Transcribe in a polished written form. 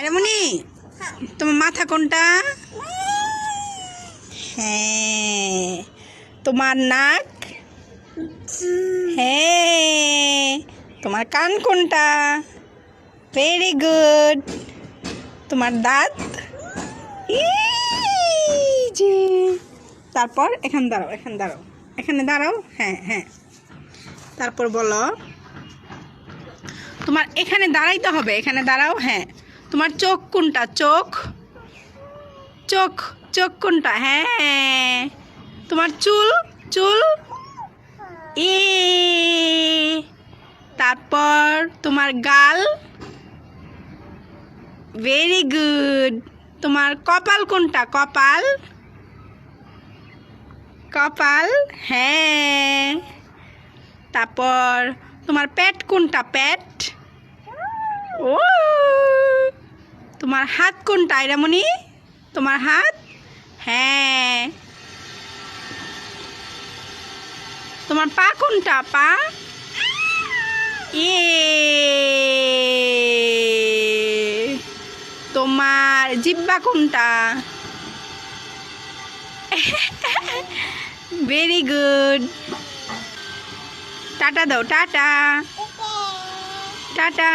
আরে মনি, তোমার মাথা কোনটা? হ্যাঁ। তোমার নাক? হ্যাঁ। তোমার কান কোনটা? Very good. তোমার দাঁত? যে তারপর এখানে দাঁড়াও, এখানে দাঁড়াও। হ্যাঁ হ্যাঁ। তারপর বলো, তোমার এখানে দাঁড়াইতে হবে, এখানে দাঁড়াও। হ্যাঁ। তোমার চোখ কোনটা? চোখ চোখ চোখ কোনটা? হ্যাঁ। তোমার চুল? চুল? এ। তারপর তোমার গাল? Very good. তোমার কপাল কোনটা? কপাল? কপাল? হ্যাঁ। তারপর তোমার পেট কোনটা? পেট? ও। তোমার হাত কোনটা এরামনি? তোমার হাত? হ্যাঁ। তোমার পা কোনটা? পা? এ। তোমার জিহ্বা কোনটা? Very good. টাটা দাও, টাটা টাটা।